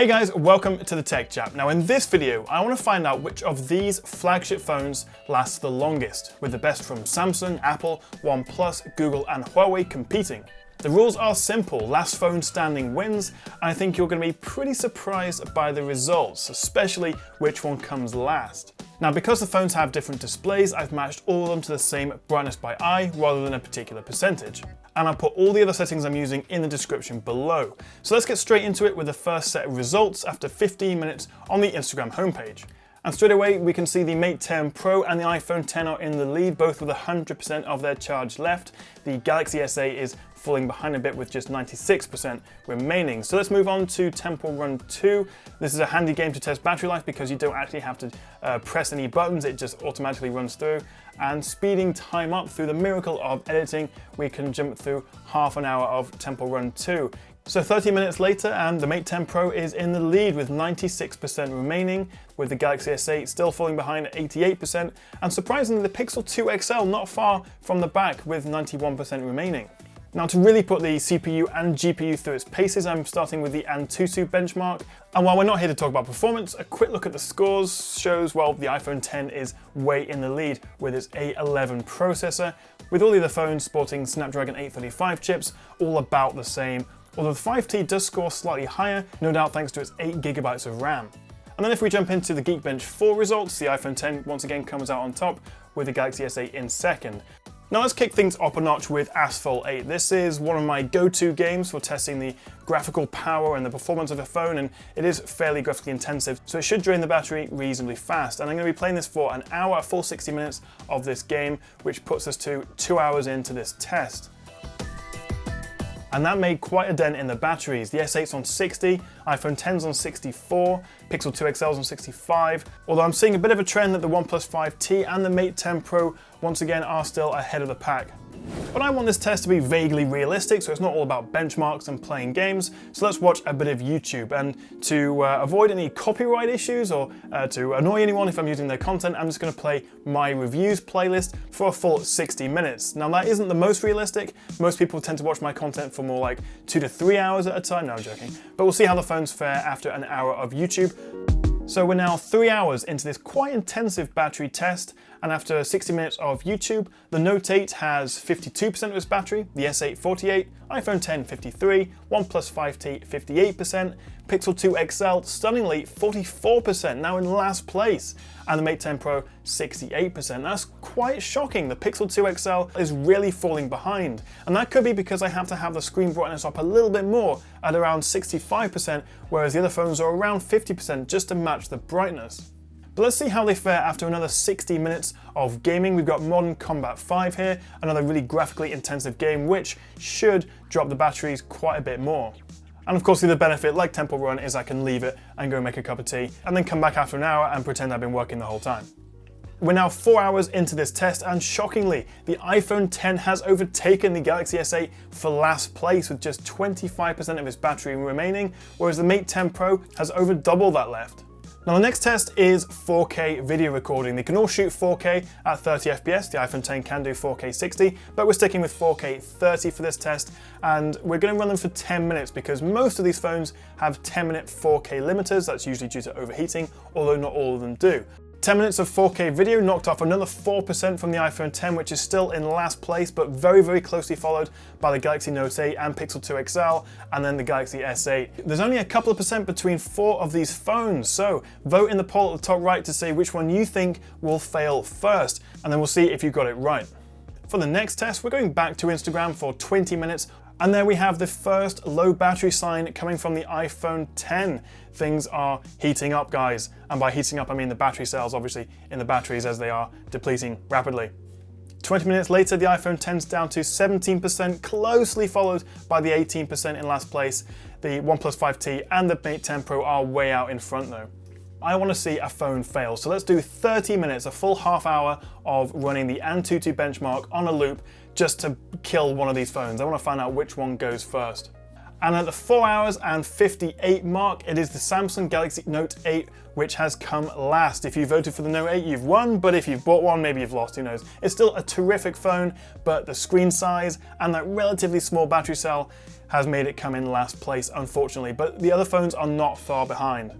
Hey guys, welcome to the Tech Chap. Now in this video, I want to find out which of these flagship phones lasts the longest, with the best from Samsung, Apple, OnePlus, Google and Huawei competing. The rules are simple, last phone standing wins, and I think you're going to be pretty surprised by the results, especially which one comes last. Now because the phones have different displays, I've matched all of them to the same brightness by eye rather than a particular percentage. And I'll put all the other settings I'm using in the description below. So let's get straight into it with the first set of results after 15 minutes on the Instagram homepage. And straight away we can see the Mate 10 Pro and the iPhone 10 are in the lead, both with 100% of their charge left. The Galaxy S8 is falling behind a bit with just 96% remaining. So let's move on to Temple Run 2. This is a handy game to test battery life because you don't actually have to press any buttons, it just automatically runs through. And speeding time up through the miracle of editing, we can jump through half an hour of Temple Run 2. So 30 minutes later and the Mate 10 Pro is in the lead with 96% remaining, with the Galaxy S8 still falling behind at 88%, and surprisingly the Pixel 2 XL not far from the back with 91% remaining. Now to really put the CPU and GPU through its paces, I'm starting with the Antutu Benchmark. And while we're not here to talk about performance, a quick look at the scores shows, well, the iPhone 10 is way in the lead with its A11 processor, with all the other phones sporting Snapdragon 835 chips, all about the same. Although the 5T does score slightly higher, no doubt thanks to its 8GB of RAM. And then if we jump into the Geekbench 4 results, the iPhone 10 once again comes out on top with the Galaxy S8 in second. Now let's kick things up a notch with Asphalt 8. This is one of my go-to games for testing the graphical power and the performance of the phone, and it is fairly graphically intensive, so it should drain the battery reasonably fast. And I'm going to be playing this for an hour, a full 60 minutes of this game, which puts us to 2 hours into this test. And that made quite a dent in the batteries. The S8's on 60, iPhone 10's on 64, Pixel 2 XL's on 65, although I'm seeing a bit of a trend that the OnePlus 5T and the Mate 10 Pro once again are still ahead of the pack. But I want this test to be vaguely realistic, so it's not all about benchmarks and playing games, so let's watch a bit of YouTube. And to avoid any copyright issues or to annoy anyone if I'm using their content, I'm just going to play my reviews playlist for a full 60 minutes. Now that isn't the most realistic, most people tend to watch my content for more like 2 to 3 hours at a time, no I'm joking, but we'll see how the phones fare after an hour of YouTube. So we're now 3 hours into this quite intensive battery test, and after 60 minutes of YouTube, the Note 8 has 52% of its battery, the S8 48%, iPhone 10 53%, OnePlus 5T 58%, Pixel 2 XL stunningly 44%, now in last place, and the Mate 10 Pro 68%. That's quite shocking. The Pixel 2 XL is really falling behind, and that could be because I have to have the screen brightness up a little bit more at around 65%, whereas the other phones are around 50% just to match the brightness. But let's see how they fare after another 60 minutes of gaming. We've got Modern Combat 5 here, another really graphically intensive game which should drop the batteries quite a bit more. And of course the other benefit, like Temple Run, is I can leave it and go make a cup of tea and then come back after an hour and pretend I've been working the whole time. We're now 4 hours into this test, and shockingly, the iPhone 10 has overtaken the Galaxy S8 for last place with just 25% of its battery remaining, whereas the Mate 10 Pro has over double that left. Now the next test is 4K video recording. They can all shoot 4K at 30 FPS, the iPhone 10 can do 4K 60, but we're sticking with 4K 30 for this test, and we're going to run them for 10 minutes because most of these phones have 10-minute 4K limiters. That's usually due to overheating, although not all of them do. 10 minutes of 4K video knocked off another 4% from the iPhone 10, which is still in last place, but very, very closely followed by the Galaxy Note 8 and Pixel 2 XL, and then the Galaxy S8. There's only a couple of percent between 4 of these phones, so vote in the poll at the top right to say which one you think will fail first, and then we'll see if you got it right. For the next test, we're going back to Instagram for 20 minutes, and there we have the first low battery sign coming from the iPhone 10. Things are heating up, guys. And by heating up, I mean the battery cells, obviously, in the batteries as they are depleting rapidly. 20 minutes later, the iPhone 10's down to 17%, closely followed by the 18% in last place. The OnePlus 5T and the Mate 10 Pro are way out in front though. I want to see a phone fail, so let's do 30 minutes, a full half hour of running the Antutu Benchmark on a loop just to kill one of these phones. I want to find out which one goes first. And at the 4 hours and 58 mark, it is the Samsung Galaxy Note 8 which has come last. If you voted for the Note 8, you've won, but if you've bought one, maybe you've lost, who knows. It's still a terrific phone, but the screen size and that relatively small battery cell has made it come in last place, unfortunately, but the other phones are not far behind.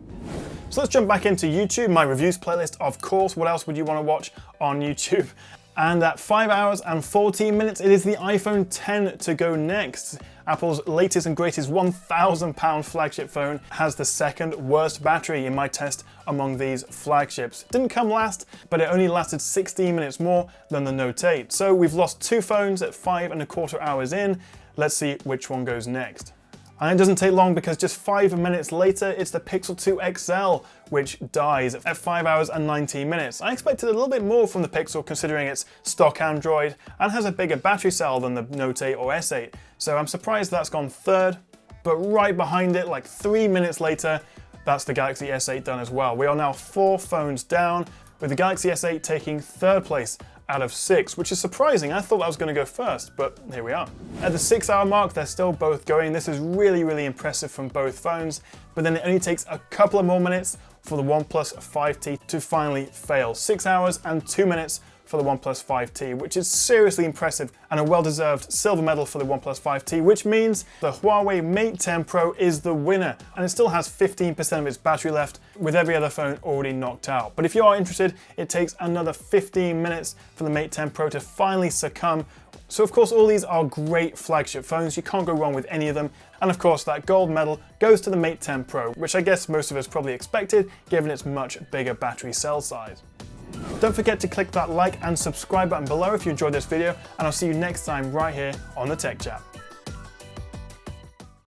So let's jump back into YouTube, my reviews playlist, of course. What else would you want to watch on YouTube? And at 5 hours and 14 minutes, it is the iPhone X to go next. Apple's latest and greatest £1,000 flagship phone has the second worst battery in my test among these flagships. Didn't come last, but it only lasted 16 minutes more than the Note 8. So we've lost two phones at 5¼ hours in. Let's see which one goes next. And it doesn't take long because just 5 minutes later, it's the Pixel 2 XL, which dies at 5 hours and 19 minutes. I expected a little bit more from the Pixel considering it's stock Android and has a bigger battery cell than the Note 8 or S8. So I'm surprised that's gone third, but right behind it, like 3 minutes later, that's the Galaxy S8 done as well. We are now 4 phones down, with the Galaxy S8 taking third place out of 6, which is surprising. I thought that was going to go first, but here we are. At the 6 hour mark, they're still both going. This is really, really impressive from both phones, but then it only takes a couple of more minutes for the OnePlus 5T to finally fail. 6 hours and 2 minutes for the OnePlus 5T, which is seriously impressive and a well-deserved silver medal for the OnePlus 5T, which means the Huawei Mate 10 Pro is the winner, and it still has 15% of its battery left, with every other phone already knocked out. But if you are interested, it takes another 15 minutes for the Mate 10 Pro to finally succumb. So of course, all these are great flagship phones. You can't go wrong with any of them. And of course, that gold medal goes to the Mate 10 Pro, which I guess most of us probably expected, given its much bigger battery cell size. Don't forget to click that like and subscribe button below if you enjoyed this video, and I'll see you next time right here on the Tech Chat.